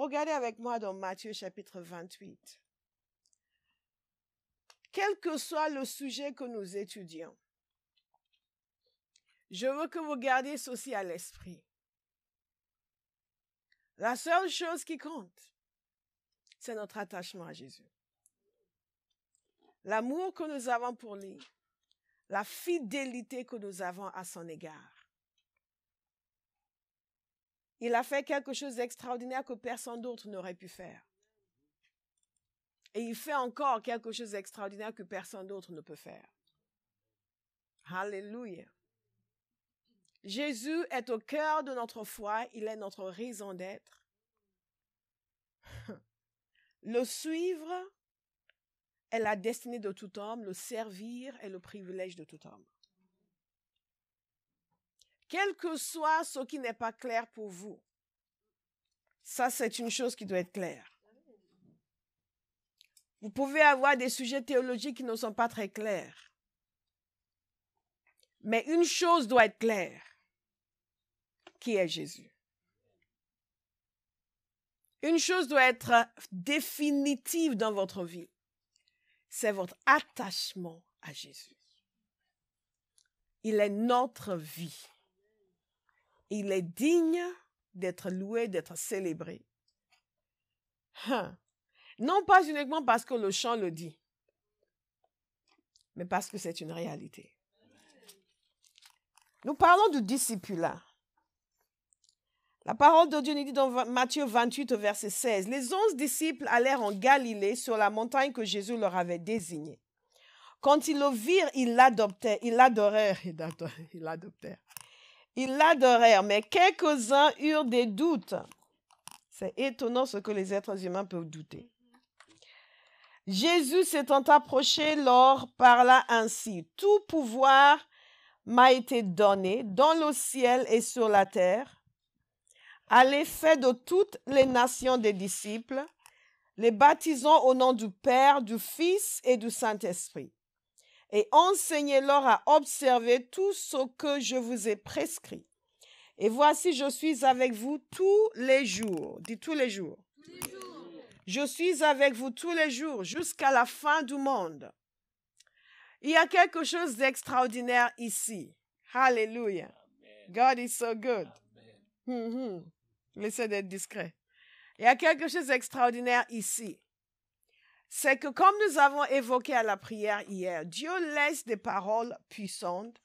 Regardez avec moi dans Matthieu chapitre 28. Quel que soit le sujet que nous étudions, je veux que vous gardiez ceci à l'esprit. La seule chose qui compte, c'est notre attachement à Jésus. L'amour que nous avons pour lui, la fidélité que nous avons à son égard. Il a fait quelque chose d'extraordinaire que personne d'autre n'aurait pu faire. Et il fait encore quelque chose d'extraordinaire que personne d'autre ne peut faire. Alléluia. Jésus est au cœur de notre foi, il est notre raison d'être. Le suivre est la destinée de tout homme, le servir est le privilège de tout homme. Quel que soit ce qui n'est pas clair pour vous, ça c'est une chose qui doit être claire. Vous pouvez avoir des sujets théologiques qui ne sont pas très clairs. Mais une chose doit être claire. Qui est Jésus? Une chose doit être définitive dans votre vie. C'est votre attachement à Jésus. Il est notre vie. Il est digne d'être loué, d'être célébré. Non pas uniquement parce que le chant le dit, mais parce que c'est une réalité. Nous parlons du discipulat. La parole de Dieu nous dit dans Matthieu 28, verset 16, « Les 11 disciples allèrent en Galilée sur la montagne que Jésus leur avait désignée. Quand ils le virent, ils l'adorèrent, mais quelques-uns eurent des doutes. » C'est étonnant ce que les êtres humains peuvent douter. Jésus s'étant approché, leur parla ainsi. « Tout pouvoir m'a été donné dans le ciel et sur la terre. Allez, faites de toutes les nations des disciples, les baptisant au nom du Père, du Fils et du Saint-Esprit. Et enseignez-leur à observer tout ce que je vous ai prescrit. Et voici, je suis avec vous tous les jours. » Dis tous les jours. Tous les jours. Je suis avec vous tous les jours jusqu'à la fin du monde. Il y a quelque chose d'extraordinaire ici. Hallelujah. God is so good. Laissez d'être discret. Il y a quelque chose d'extraordinaire ici. C'est que comme nous avons évoqué à la prière hier, Dieu laisse des paroles puissantes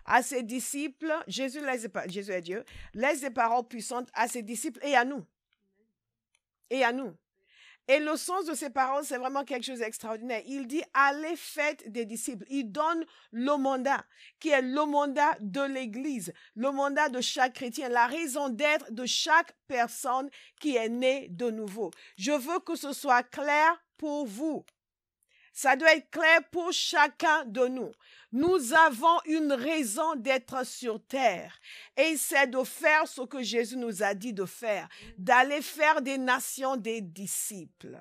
à ses disciples. Jésus est Dieu, laisse des paroles puissantes à ses disciples et à nous. Et à nous. Et le sens de ces paroles, c'est vraiment quelque chose d'extraordinaire. Il dit, allez, faites des disciples. Il donne le mandat, qui est le mandat de l'Église, le mandat de chaque chrétien, la raison d'être de chaque personne qui est née de nouveau. Je veux que ce soit clair pour vous. Ça doit être clair pour chacun de nous. Nous avons une raison d'être sur terre. Et c'est de faire ce que Jésus nous a dit de faire. D'aller faire des nations des disciples.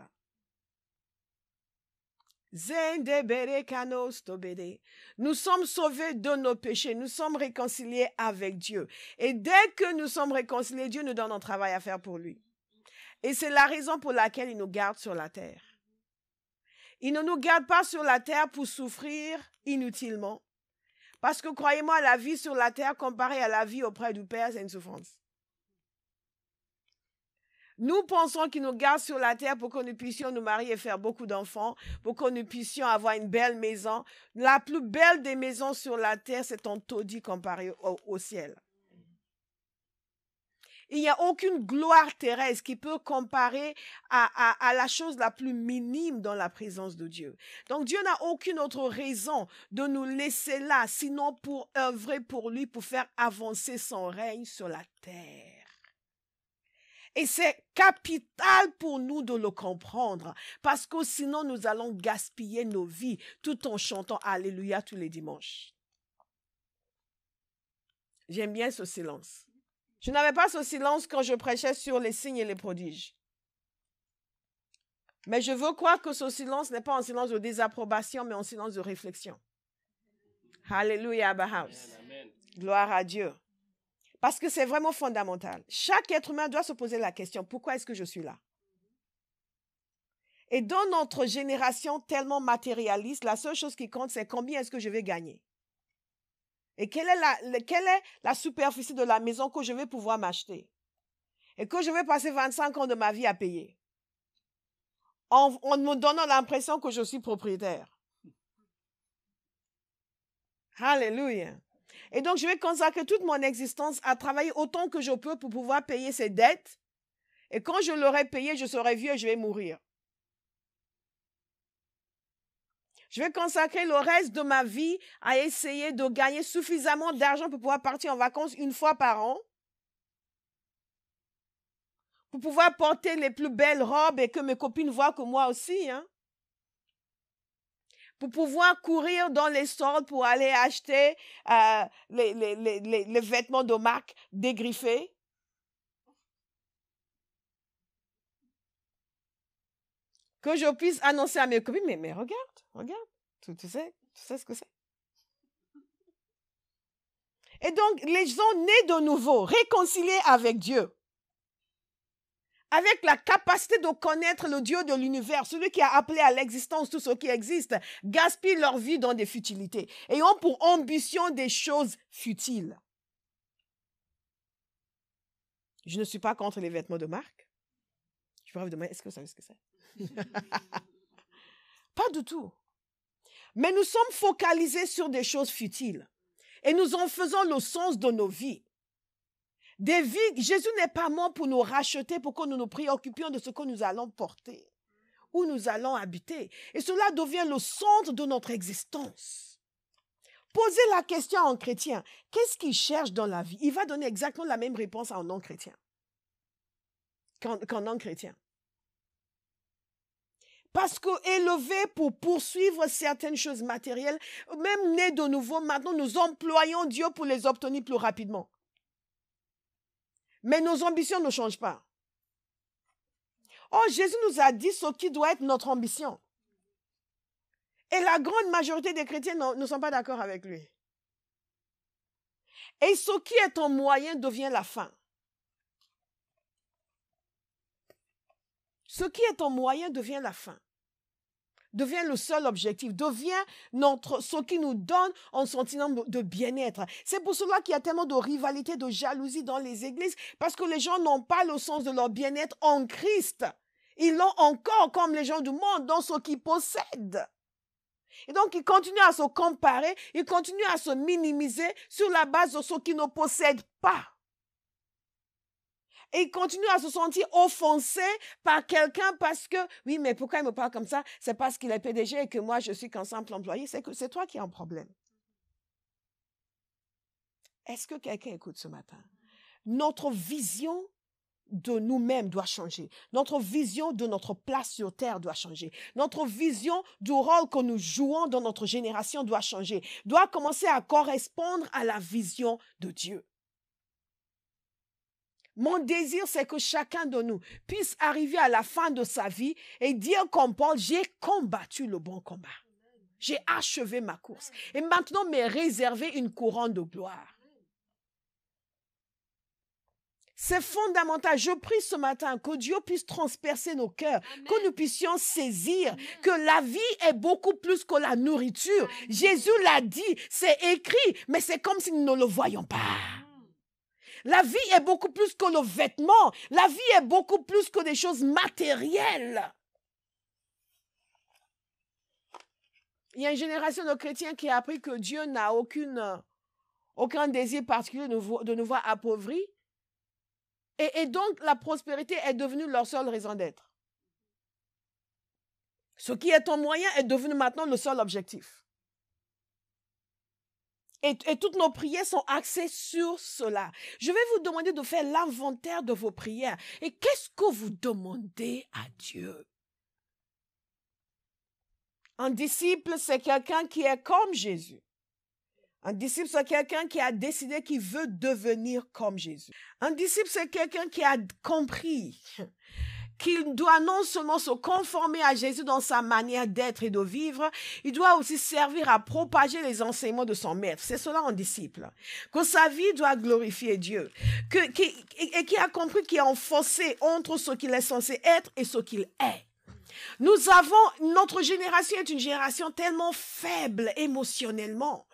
Nous sommes sauvés de nos péchés. Nous sommes réconciliés avec Dieu. Et dès que nous sommes réconciliés, Dieu nous donne un travail à faire pour lui. Et c'est la raison pour laquelle il nous garde sur la terre. Il ne nous garde pas sur la terre pour souffrir inutilement. Parce que croyez-moi, la vie sur la terre comparée à la vie auprès du Père, c'est une souffrance. Nous pensons qu'il nous garde sur la terre pour que nous puissions nous marier et faire beaucoup d'enfants, pour que nous puissions avoir une belle maison. La plus belle des maisons sur la terre, c'est un taudis comparé au ciel. Il n'y a aucune gloire terrestre qui peut comparer à la chose la plus minime dans la présence de Dieu. Donc Dieu n'a aucune autre raison de nous laisser là, sinon pour œuvrer pour lui, pour faire avancer son règne sur la terre. Et c'est capital pour nous de le comprendre, parce que sinon nous allons gaspiller nos vies tout en chantant Alléluia tous les dimanches. J'aime bien ce silence. Je n'avais pas ce silence quand je prêchais sur les signes et les prodiges. Mais je veux croire que ce silence n'est pas un silence de désapprobation, mais un silence de réflexion. Hallelujah, Abba House. Gloire à Dieu. Parce que c'est vraiment fondamental. Chaque être humain doit se poser la question, pourquoi est-ce que je suis là? Et dans notre génération tellement matérialiste, la seule chose qui compte, c'est combien est-ce que je vais gagner. Et quelle est la superficie de la maison que je vais pouvoir m'acheter. Et que je vais passer 25 ans de ma vie à payer. En me donnant l'impression que je suis propriétaire. Alléluia. Et donc, je vais consacrer toute mon existence à travailler autant que je peux pour pouvoir payer ces dettes. Et quand je l'aurai payé, je serai vieux et je vais mourir. Je vais consacrer le reste de ma vie à essayer de gagner suffisamment d'argent pour pouvoir partir en vacances une fois par an. Pour pouvoir porter les plus belles robes et que mes copines voient que moi aussi. Hein. Pour pouvoir courir dans les soldes pour aller acheter les vêtements de marque dégriffés. Que je puisse annoncer à mes copines, mais regarde, tu sais ce que c'est. Et donc, les gens nés de nouveau, réconciliés avec Dieu, avec la capacité de connaître le Dieu de l'univers, celui qui a appelé à l'existence tout ce qui existe, gaspillent leur vie dans des futilités et ont pour ambition des choses futiles. Je ne suis pas contre les vêtements de marque. Je pourrais vous demander, est-ce que vous savez ce que c'est? Pas du tout. Mais nous sommes focalisés sur des choses futiles et nous en faisons le sens de nos vies. Des vies, Jésus n'est pas mort pour nous racheter, pour que nous nous préoccupions de ce que nous allons porter, où nous allons habiter. Et cela devient le centre de notre existence. Posez la question à un chrétien, qu'est-ce qu'il cherche dans la vie? Il va donner exactement la même réponse à un non-chrétien qu'un non-chrétien. Parce que élevé pour poursuivre certaines choses matérielles, même nés de nouveau, maintenant nous employons Dieu pour les obtenir plus rapidement. Mais nos ambitions ne changent pas. Oh, Jésus nous a dit ce qui doit être notre ambition. Et la grande majorité des chrétiens ne sont pas d'accord avec lui. Et ce qui est un moyen devient la fin. Ce qui est un moyen devient la fin. Devient le seul objectif, devient ce qui nous donne un sentiment de bien-être. C'est pour cela qu'il y a tellement de rivalité, de jalousie dans les églises, parce que les gens n'ont pas le sens de leur bien-être en Christ. Ils l'ont encore comme les gens du monde dans ce qu'ils possèdent. Et donc, ils continuent à se comparer, ils continuent à se minimiser sur la base de ce qu'ils ne possèdent pas. Et il continue à se sentir offensé par quelqu'un parce que, oui, mais pourquoi il me parle comme ça? C'est parce qu'il est PDG et que moi, je suis qu'un simple employé. C'est toi qui as un problème. Est-ce que quelqu'un écoute ce matin? Notre vision de nous-mêmes doit changer. Notre vision de notre place sur terre doit changer. Notre vision du rôle que nous jouons dans notre génération doit changer. Doit commencer à correspondre à la vision de Dieu. Mon désir, c'est que chacun de nous puisse arriver à la fin de sa vie et dire comme Paul, j'ai combattu le bon combat. J'ai achevé ma course. Et maintenant, m'est réservé une couronne de gloire. C'est fondamental. Je prie ce matin que Dieu puisse transpercer nos cœurs, que nous puissions saisir que la vie est beaucoup plus que la nourriture. Jésus l'a dit, c'est écrit, mais c'est comme si nous ne le voyions pas. La vie est beaucoup plus que le vêtement. La vie est beaucoup plus que des choses matérielles. Il y a une génération de chrétiens qui a appris que Dieu n'a aucun désir particulier de nous voir appauvris. Et donc, la prospérité est devenue leur seule raison d'être. Ce qui est un moyen est devenu maintenant le seul objectif. Et toutes nos prières sont axées sur cela. Je vais vous demander de faire l'inventaire de vos prières. Et qu'est-ce que vous demandez à Dieu? Un disciple, c'est quelqu'un qui est comme Jésus. Un disciple, c'est quelqu'un qui a décidé qu'il veut devenir comme Jésus. Un disciple, c'est quelqu'un qui a compris qu'il doit non seulement se conformer à Jésus dans sa manière d'être et de vivre, il doit aussi servir à propager les enseignements de son maître. C'est cela un disciple. Que sa vie doit glorifier Dieu. Et qui a compris qu'il y a un fossé entre ce qu'il est censé être et ce qu'il est. Notre génération est une génération tellement faible émotionnellement.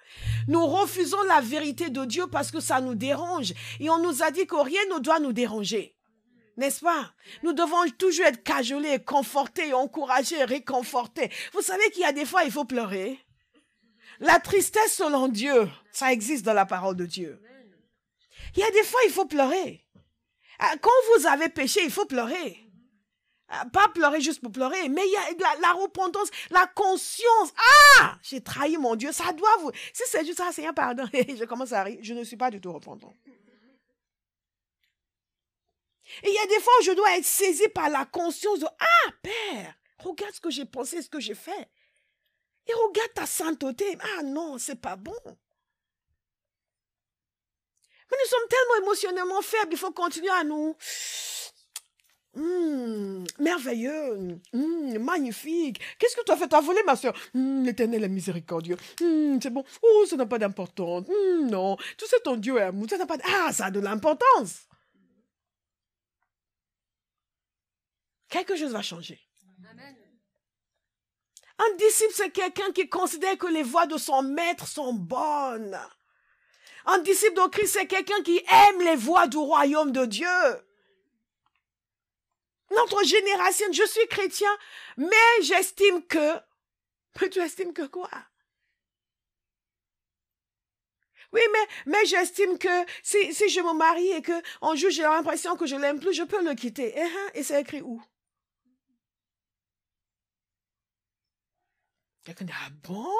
Nous refusons la vérité de Dieu parce que ça nous dérange. Et on nous a dit que rien ne doit nous déranger. N'est-ce pas? Nous devons toujours être cajolés, confortés, encouragés, réconfortés. Vous savez qu'il y a des fois, il faut pleurer. La tristesse selon Dieu, ça existe dans la parole de Dieu. Il y a des fois, il faut pleurer. Quand vous avez péché, il faut pleurer. Pas pleurer juste pour pleurer, mais il y a la repentance, la conscience. Ah, j'ai trahi mon Dieu, ça doit vous... Si c'est juste ça, Seigneur, pardon, je commence à rire, je ne suis pas du tout repentant. Et il y a des fois où je dois être saisi par la conscience de « Ah, Père, regarde ce que j'ai pensé, ce que j'ai fait. Et regarde ta sainteté. Ah non, c'est pas bon. » Mais nous sommes tellement émotionnellement faibles, il faut continuer à nous... merveilleux, magnifique. Qu'est-ce que tu as fait? Tu as volé, ma soeur. L'Éternel est miséricordieux. C'est bon. Oh, ça n'a pas d'importance. Non, tu sais, ton Dieu est amour. Ça n'a pas ça a de l'importance. Quelque chose va changer. Amen. Un disciple, c'est quelqu'un qui considère que les voies de son maître sont bonnes. Un disciple de Christ, c'est quelqu'un qui aime les voies du royaume de Dieu. Notre génération, je suis chrétien, mais j'estime que... Mais tu estimes que quoi? Oui, mais j'estime que si je me marie et qu'un jour j'ai l'impression que je l'aime plus, je peux le quitter. Et c'est écrit où? Quelqu'un dit, ah bon?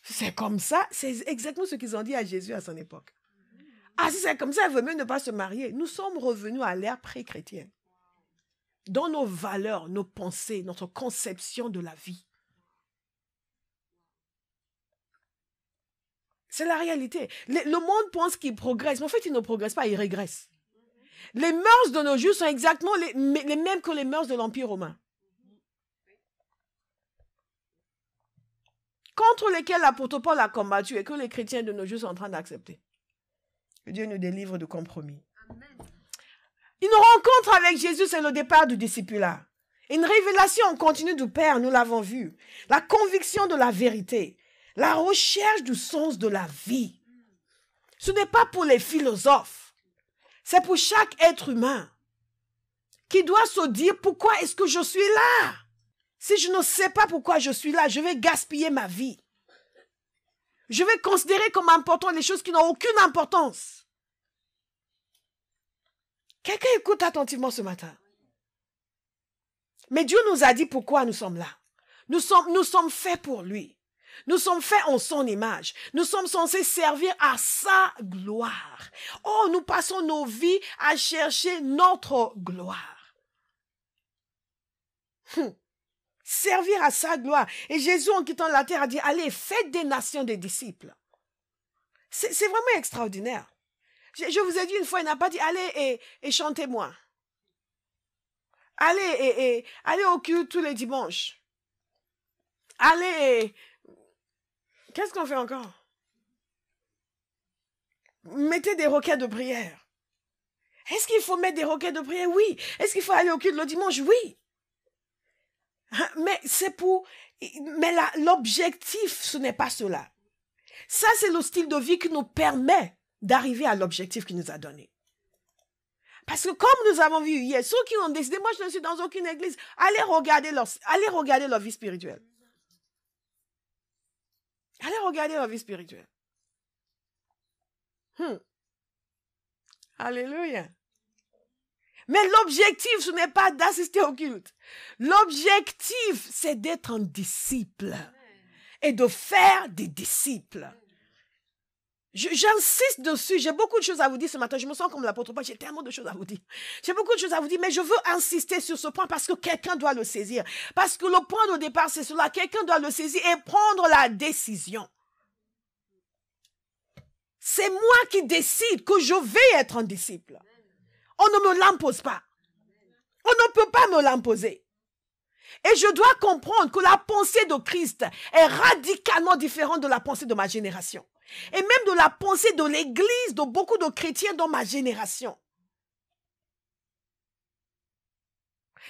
C'est comme ça? C'est exactement ce qu'ils ont dit à Jésus à son époque. Ah, si c'est comme ça, il vaut mieux ne pas se marier. Nous sommes revenus à l'ère pré-chrétienne. Dans nos valeurs, nos pensées, notre conception de la vie. C'est la réalité. Le monde pense qu'il progresse, mais en fait, il ne progresse pas, il régresse. Les mœurs de nos jours sont exactement les mêmes que les mœurs de l'Empire romain. Contre lesquels l'apôtre Paul a combattu et que les chrétiens de nos jours sont en train d'accepter. Que Dieu nous délivre de compromis. Amen. Une rencontre avec Jésus, c'est le départ du discipulat. Une révélation en continu du Père, nous l'avons vu. La conviction de la vérité. La recherche du sens de la vie. Ce n'est pas pour les philosophes. C'est pour chaque être humain qui doit se dire pourquoi est-ce que je suis là? Si je ne sais pas pourquoi je suis là, je vais gaspiller ma vie. Je vais considérer comme important les choses qui n'ont aucune importance. Quelqu'un écoute attentivement ce matin. Mais Dieu nous a dit pourquoi nous sommes là. Nous sommes faits pour lui. Nous sommes faits en son image. Nous sommes censés servir à sa gloire. Oh, nous passons nos vies à chercher notre gloire. Servir à sa gloire. Et Jésus, en quittant la terre, a dit, allez, faites des nations des disciples. C'est vraiment extraordinaire. Je vous ai dit une fois, il n'a pas dit, allez et chantez-moi. Allez allez au culte tous les dimanches. Allez. Qu'est-ce qu'on fait encore? Mettez des requêtes de prière. Est-ce qu'il faut mettre des requêtes de prière? Oui. Est-ce qu'il faut aller au culte le dimanche? Oui. Mais c'est pour... Mais l'objectif, ce n'est pas cela. Ça, c'est le style de vie qui nous permet d'arriver à l'objectif qu'il nous a donné. Parce que comme nous avons vu hier, ceux qui ont décidé, moi je ne suis dans aucune église, allez regarder leur vie spirituelle. Allez regarder leur vie spirituelle. Alléluia. Mais l'objectif, ce n'est pas d'assister au culte. L'objectif, c'est d'être un disciple et de faire des disciples. J'insiste dessus, j'ai beaucoup de choses à vous dire ce matin, je me sens comme l'apôtre Paul, j'ai tellement de choses à vous dire. J'ai beaucoup de choses à vous dire, mais je veux insister sur ce point parce que quelqu'un doit le saisir. Parce que le point de départ, c'est cela, quelqu'un doit le saisir et prendre la décision. C'est moi qui décide que je vais être un disciple. On ne me l'impose pas. On ne peut pas me l'imposer. Et je dois comprendre que la pensée de Christ est radicalement différente de la pensée de ma génération. Et même de la pensée de l'église, de beaucoup de chrétiens dans ma génération.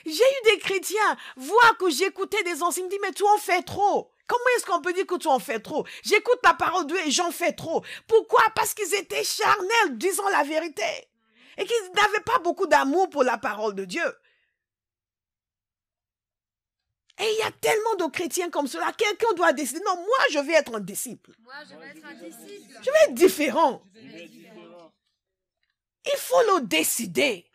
J'ai eu des chrétiens, voir que j'écoutais des anciens, ils me disent, mais tu en fais trop. Comment est-ce qu'on peut dire que tu en fais trop? J'écoute la parole de Dieu et j'en fais trop. Pourquoi? Parce qu'ils étaient charnels, disant la vérité. Et qu'ils n'avaient pas beaucoup d'amour pour la parole de Dieu. Et il y a tellement de chrétiens comme cela. Quelqu'un doit décider, non, moi je vais être un disciple. Moi je vais être un disciple. Je vais être différent. Il faut le décider.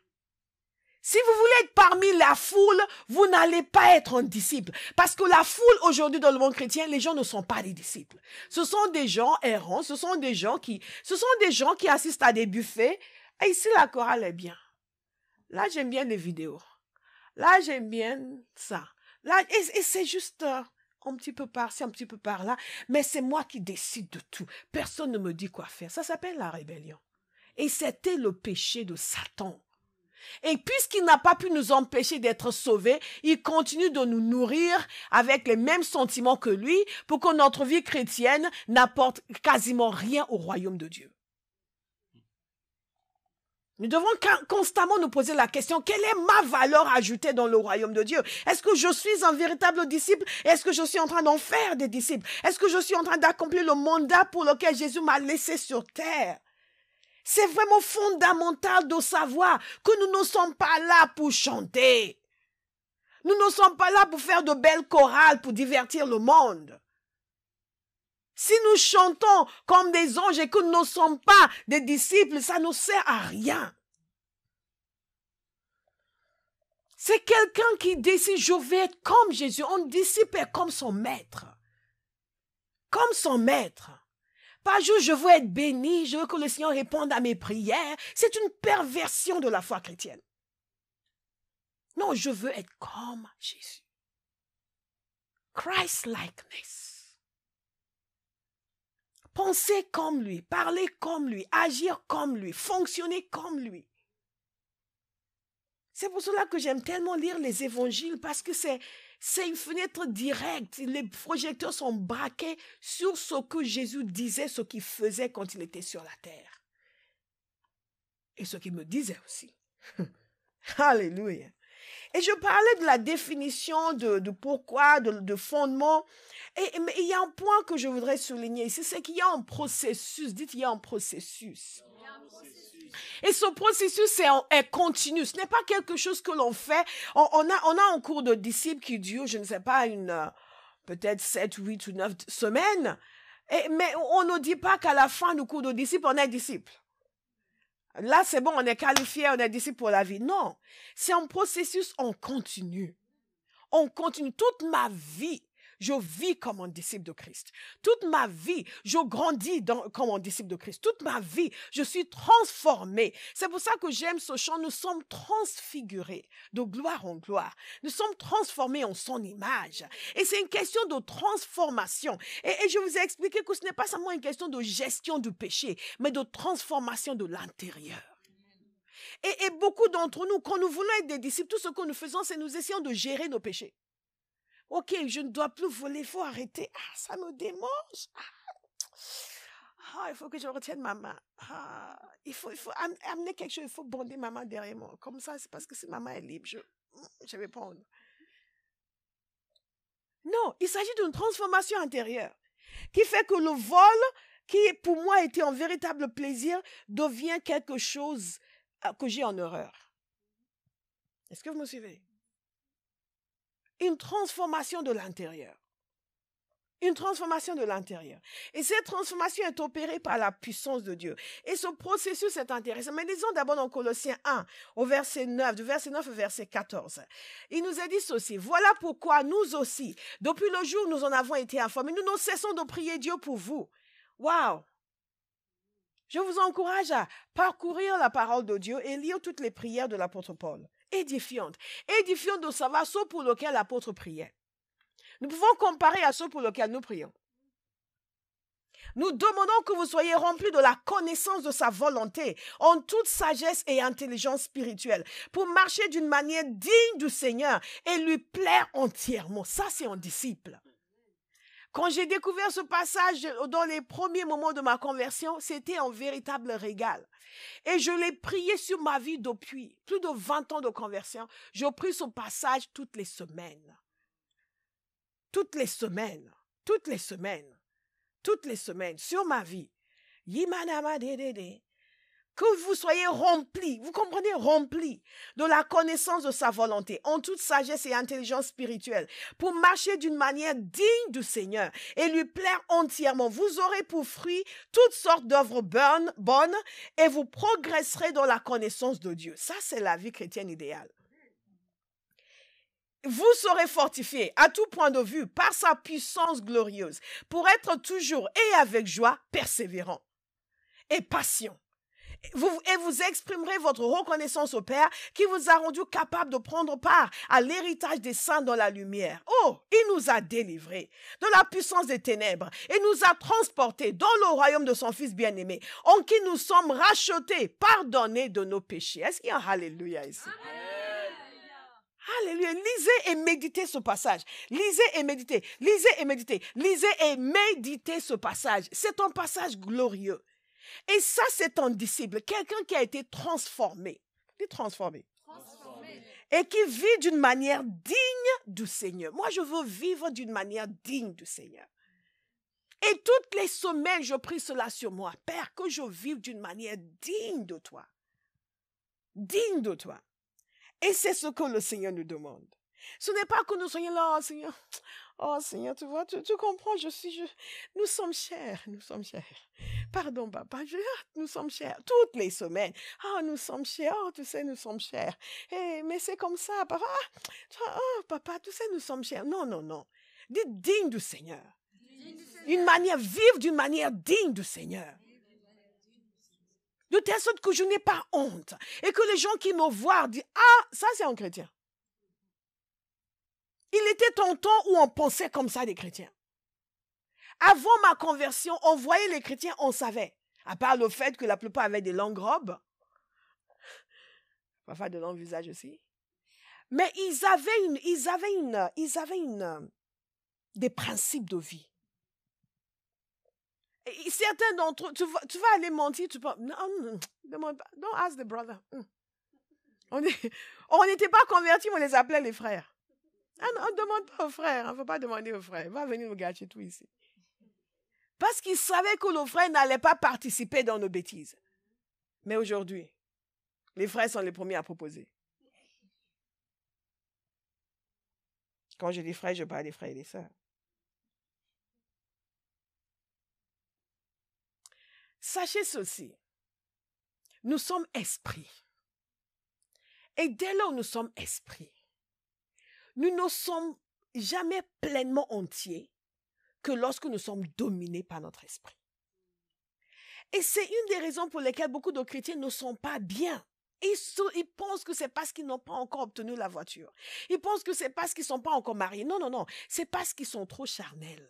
Si vous voulez être parmi la foule, vous n'allez pas être un disciple. Parce que la foule aujourd'hui dans le monde chrétien, les gens ne sont pas des disciples. Ce sont des gens errants, ce sont des gens qui assistent à des buffets. Et ici, la chorale est bien. Là, j'aime bien les vidéos. Là, j'aime bien ça. Là, et c'est juste un petit peu par-ci, un petit peu par-là. Mais c'est moi qui décide de tout. Personne ne me dit quoi faire. Ça s'appelle la rébellion. Et c'était le péché de Satan. Et puisqu'il n'a pas pu nous empêcher d'être sauvés, il continue de nous nourrir avec les mêmes sentiments que lui pour que notre vie chrétienne n'apporte quasiment rien au royaume de Dieu. Nous devons constamment nous poser la question, quelle est ma valeur ajoutée dans le royaume de Dieu? Est-ce que je suis un véritable disciple? Est-ce que je suis en train d'en faire des disciples? Est-ce que je suis en train d'accomplir le mandat pour lequel Jésus m'a laissé sur terre? C'est vraiment fondamental de savoir que nous ne sommes pas là pour chanter. Nous ne sommes pas là pour faire de belles chorales, pour divertir le monde. Si nous chantons comme des anges et que nous ne sommes pas des disciples, ça ne sert à rien. C'est quelqu'un qui décide, je vais être comme Jésus. Un disciple est comme son maître. Comme son maître. Pas juste je veux être béni, je veux que le Seigneur réponde à mes prières. C'est une perversion de la foi chrétienne. Non, je veux être comme Jésus. Christ-likeness. Penser comme lui, parler comme lui, agir comme lui, fonctionner comme lui. C'est pour cela que j'aime tellement lire les évangiles parce que c'est une fenêtre directe. Les projecteurs sont braqués sur ce que Jésus disait, ce qu'il faisait quand il était sur la terre. Et ce qu'il me disait aussi. Alléluia. Et je parlais de la définition de pourquoi, de fondement. Mais il y a un point que je voudrais souligner ici, c'est qu'il y a un processus. Dites, il y a un processus. Et ce processus est continu. Ce n'est pas quelque chose que l'on fait. On a un cours de disciples qui dure, je ne sais pas, peut-être 7, 8 ou 9 semaines. Mais on ne dit pas qu'à la fin du cours de disciples, on est disciple. Là, c'est bon, on est qualifié, on est disciple pour la vie. Non, c'est un processus en continu. On continue toute ma vie. Je vis comme un disciple de Christ. Toute ma vie, je grandis comme un disciple de Christ. Toute ma vie, je suis transformé. C'est pour ça que j'aime ce chant. Nous sommes transfigurés de gloire en gloire. Nous sommes transformés en son image. Et c'est une question de transformation. Et je vous ai expliqué que ce n'est pas seulement une question de gestion du péché, mais de transformation de l'intérieur. Et beaucoup d'entre nous, quand nous voulons être des disciples, tout ce que nous faisons, c'est nous essayons de gérer nos péchés. Ok, je ne dois plus voler, il faut arrêter. Ah, ça me démange. Il faut que je retienne ma main. Il faut amener quelque chose, il faut bonder ma main derrière moi. Comme ça, c'est parce que si ma main est libre, je vais prendre. Non, il s'agit d'une transformation intérieure qui fait que le vol, qui pour moi était un véritable plaisir, devient quelque chose que j'ai en horreur. Est-ce que vous me suivez? Une transformation de l'intérieur. Une transformation de l'intérieur. Et cette transformation est opérée par la puissance de Dieu. Et ce processus est intéressant. Mais lisons d'abord dans Colossiens 1, au verset 9, du verset 9 au verset 14. Il nous a dit ceci. Voilà pourquoi nous aussi, depuis le jour où nous en avons été informés, nous ne cessons de prier Dieu pour vous. Waouh! Je vous encourage à parcourir la parole de Dieu et lire toutes les prières de l'apôtre Paul. Édifiante de savoir ce pour lequel l'apôtre priait. Nous pouvons comparer à ce pour lequel nous prions. Nous demandons que vous soyez remplis de la connaissance de sa volonté, en toute sagesse et intelligence spirituelle, pour marcher d'une manière digne du Seigneur et lui plaire entièrement. Ça, c'est un disciple. Quand j'ai découvert ce passage dans les premiers moments de ma conversion, c'était un véritable régal. Et je l'ai prié sur ma vie depuis plus de 20 ans de conversion. Je prie ce passage toutes les semaines. Toutes les semaines. Toutes les semaines. Toutes les semaines. Sur ma vie. Que vous soyez remplis, vous comprenez, remplis de la connaissance de sa volonté, en toute sagesse et intelligence spirituelle, pour marcher d'une manière digne du Seigneur et lui plaire entièrement. Vous aurez pour fruit toutes sortes d'œuvres bonnes et vous progresserez dans la connaissance de Dieu. Ça, c'est la vie chrétienne idéale. Vous serez fortifiés à tout point de vue par sa puissance glorieuse pour être toujours et avec joie persévérant et patient. Vous exprimerez votre reconnaissance au Père qui vous a rendu capable de prendre part à l'héritage des saints dans la lumière. Oh, il nous a délivrés de la puissance des ténèbres et nous a transportés dans le royaume de son Fils bien-aimé, en qui nous sommes rachetés, pardonnés de nos péchés. Est-ce qu'il y a un Alléluia ici? Alléluia. Lisez et méditez ce passage. Lisez et méditez. Lisez et méditez. Lisez et méditez ce passage. C'est un passage glorieux. Et ça, c'est un disciple, quelqu'un qui a été transformé. Transformé. Et qui vit d'une manière digne du Seigneur. Moi, je veux vivre d'une manière digne du Seigneur. Et toutes les semaines, je prie cela sur moi. Père, que je vive d'une manière digne de toi. Digne de toi. Et c'est ce que le Seigneur nous demande. Ce n'est pas que nous soyons là, oh Seigneur, tu vois, tu comprends, nous sommes chers. Pardon, papa, nous sommes chers. Toutes les semaines, nous sommes chers, tu sais, nous sommes chers. Mais c'est comme ça, papa, papa, tu sais, nous sommes chers. Non. Dites digne du Seigneur. Vivre d'une manière digne du Seigneur. De telle sorte que je n'ai pas honte. Et que les gens qui me voient disent, ça c'est un chrétien. Il était un temps où on pensait comme ça des chrétiens. Avant ma conversion, on voyait les chrétiens, on savait. À part le fait que la plupart avaient des longues robes. Parfois de longs visages aussi. Mais ils avaient des principes de vie. Et certains d'entre eux, tu vas aller mentir, tu peux... Non, demande pas. Don't ask the brother. On n'était pas convertis, mais on les appelait les frères. Non, ne demande pas aux frères. Il ne faut pas demander aux frères. Il va venir nous gâcher tout ici. Parce qu'ils savaient que nos frères n'allaient pas participer dans nos bêtises. Mais aujourd'hui, les frères sont les premiers à proposer. Quand je dis frères, je parle des frères et des sœurs. Sachez ceci. Nous sommes esprits. Et dès lors où nous sommes esprits, nous ne sommes jamais pleinement entiers que lorsque nous sommes dominés par notre esprit. Et c'est une des raisons pour lesquelles beaucoup de chrétiens ne sont pas bien. Ils pensent que c'est parce qu'ils n'ont pas encore obtenu la voiture. Ils pensent que c'est parce qu'ils ne sont pas encore mariés. Non. C'est parce qu'ils sont trop charnels.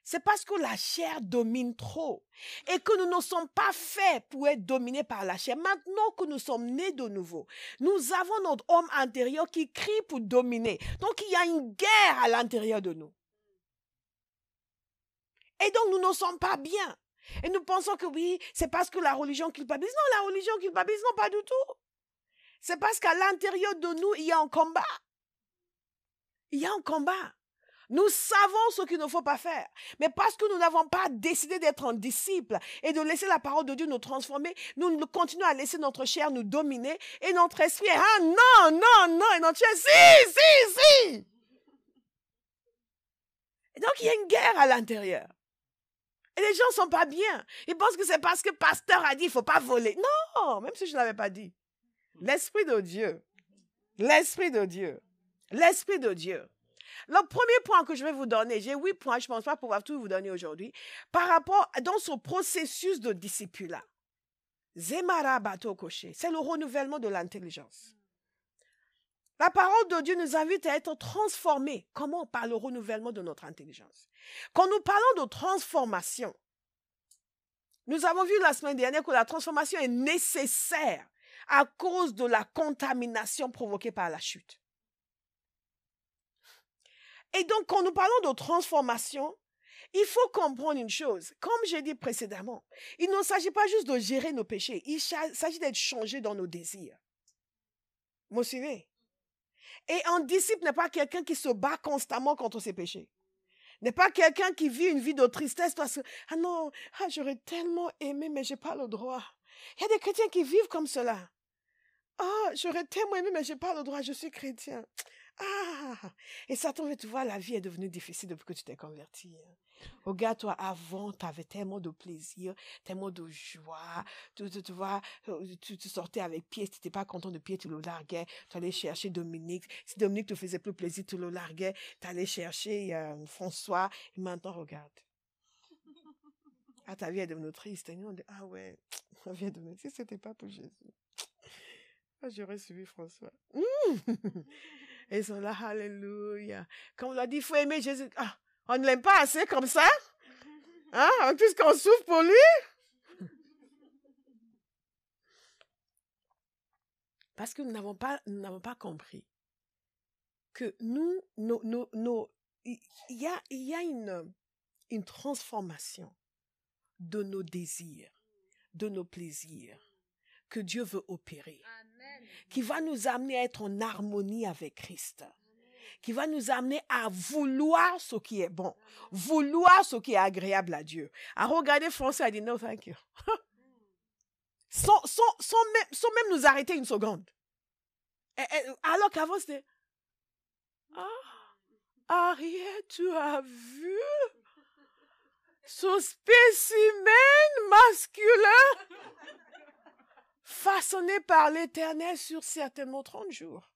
C'est parce que la chair domine trop et que nous ne sommes pas faits pour être dominés par la chair. Maintenant que nous sommes nés de nouveau, nous avons notre homme intérieur qui crie pour dominer. Donc, il y a une guerre à l'intérieur de nous. Et donc, nous ne sommes pas bien. Et nous pensons que oui, c'est parce que la religion culpabilise. Non, la religion culpabilise, non, pas du tout. C'est parce qu'à l'intérieur de nous, il y a un combat. Il y a un combat. Nous savons ce qu'il ne faut pas faire. Mais parce que nous n'avons pas décidé d'être un disciple et de laisser la parole de Dieu nous transformer, nous continuons à laisser notre chair nous dominer et notre esprit, non, et notre chair, si. Et donc, il y a une guerre à l'intérieur. Et les gens ne sont pas bien. Ils pensent que c'est parce que le pasteur a dit qu'il ne faut pas voler. Non, même si je ne l'avais pas dit. L'Esprit de Dieu. Le premier point que je vais vous donner, j'ai 8 points, je ne pense pas pouvoir tout vous donner aujourd'hui, par rapport dans ce processus de discipulat. Zemara Bato Koché, c'est le renouvellement de l'intelligence. La parole de Dieu nous invite à être transformés. Comment? Par le renouvellement de notre intelligence. Quand nous parlons de transformation, nous avons vu la semaine dernière que la transformation est nécessaire à cause de la contamination provoquée par la chute. Et donc, quand nous parlons de transformation, il faut comprendre une chose. Comme j'ai dit précédemment, il ne s'agit pas juste de gérer nos péchés. Il s'agit d'être changé dans nos désirs. Vous me suivez? Et un disciple n'est pas quelqu'un qui se bat constamment contre ses péchés. N'est pas quelqu'un qui vit une vie de tristesse parce que, ah non, j'aurais tellement aimé, mais je n'ai pas le droit. Il y a des chrétiens qui vivent comme cela. Ah, j'aurais tellement aimé, mais je n'ai pas le droit, je suis chrétien. Ah, et Satan veut te voir, la vie est devenue difficile depuis que tu t'es converti. Regarde, toi, avant, tu avais tellement de plaisir, tellement de joie. Tu vois, tu sortais avec Pierre, si tu n'étais pas content de Pierre, tu le larguais. Tu allais chercher Dominique. Si Dominique te faisait plus plaisir, tu le larguais. Tu allais chercher François. Et maintenant, regarde. Ah, ta vie est devenue triste. Et nous, on dit, ah ouais, ma vie est devenue triste. Si ce n'était pas pour Jésus, j'aurais suivi François. Et ils sont là, alléluia. Comme on l'a dit, il faut aimer Jésus. Ah, on ne l'aime pas assez comme ça? Hein? En plus qu'on souffre pour lui? Parce que nous n'avons pas compris que il y a une transformation de nos désirs, de nos plaisirs que Dieu veut opérer. Amen. Qui va nous amener à être en harmonie avec Christ. Qui va nous amener à vouloir ce qui est bon, vouloir ce qui est agréable à Dieu. À regarder François, à dire no thank you. Sans même nous arrêter une seconde. Alors qu'avant c'était, Ariel, tu as vu ce spécimen masculin façonné par l'Éternel sur certainement 30 jours.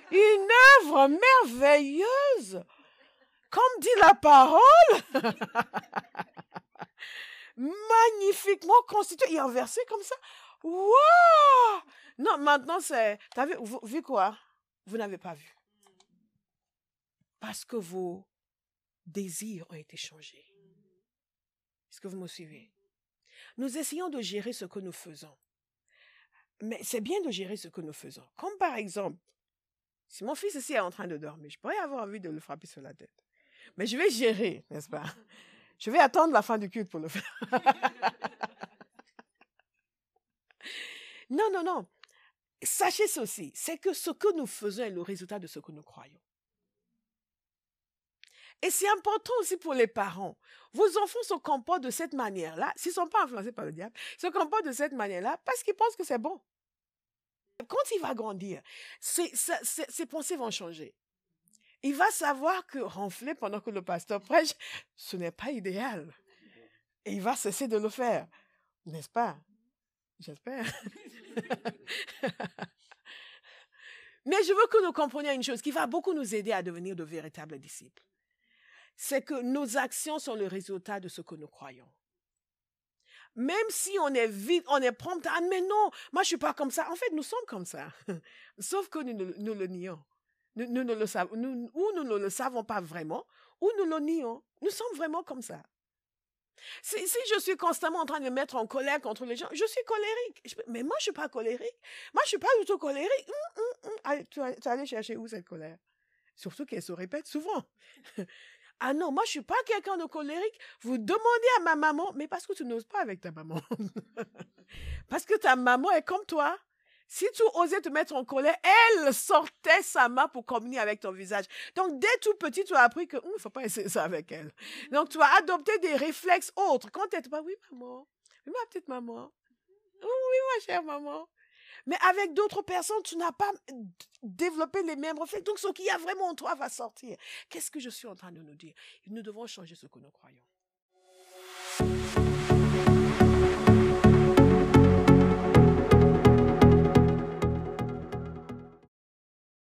Une œuvre merveilleuse, comme dit la parole, magnifiquement constituée et inversée comme ça. Waouh! Non, maintenant c'est, t'as vu quoi? Vous n'avez pas vu. Parce que vos désirs ont été changés. Est-ce que vous me suivez? Nous essayons de gérer ce que nous faisons. Mais c'est bien de gérer ce que nous faisons. Comme par exemple, si mon fils ici est en train de dormir, je pourrais avoir envie de le frapper sur la tête. Mais je vais gérer, n'est-ce pas? Je vais attendre la fin du culte pour le faire. Non. Sachez ceci, c'est que ce que nous faisons est le résultat de ce que nous croyons. Et c'est important aussi pour les parents. Vos enfants se comportent de cette manière-là, s'ils ne sont pas influencés par le diable, se comportent de cette manière-là parce qu'ils pensent que c'est bon. Quand il va grandir, ses pensées vont changer. Il va savoir que ronfler pendant que le pasteur prêche, ce n'est pas idéal. Et il va cesser de le faire. N'est-ce pas? J'espère. Mais je veux que nous comprenions une chose qui va beaucoup nous aider à devenir de véritables disciples. C'est que nos actions sont le résultat de ce que nous croyons. Même si on est vite, on est prompt, ah mais non, moi je suis pas comme ça. En fait, nous sommes comme ça. Sauf que nous le nions. Nous ne le savons, ou nous ne le savons pas vraiment, ou nous le nions. Nous sommes vraiment comme ça. Si je suis constamment en train de me mettre en colère contre les gens, je suis colérique. Mais moi, je suis pas colérique. Moi, je suis pas du tout colérique. Allez, tu allais chercher où cette colère? Surtout qu'elle se répète souvent. Ah non, moi, je suis pas quelqu'un de colérique. Vous demandez à ma maman, mais parce que tu n'oses pas avec ta maman. Parce que ta maman est comme toi. Si tu osais te mettre en colère, elle sortait sa main pour communier avec ton visage. Donc, dès tout petit, tu as appris que il ne faut pas essayer ça avec elle. Donc, tu as adopté des réflexes autres. Quand tu es pas, oui, maman. Oui, ma petite maman. Oui, ma chère maman. Mais avec d'autres personnes, tu n'as pas développé les mêmes réflexes. Donc, ce qu'il y a vraiment en toi va sortir. Qu'est-ce que je suis en train de nous dire? Nous devons changer ce que nous croyons.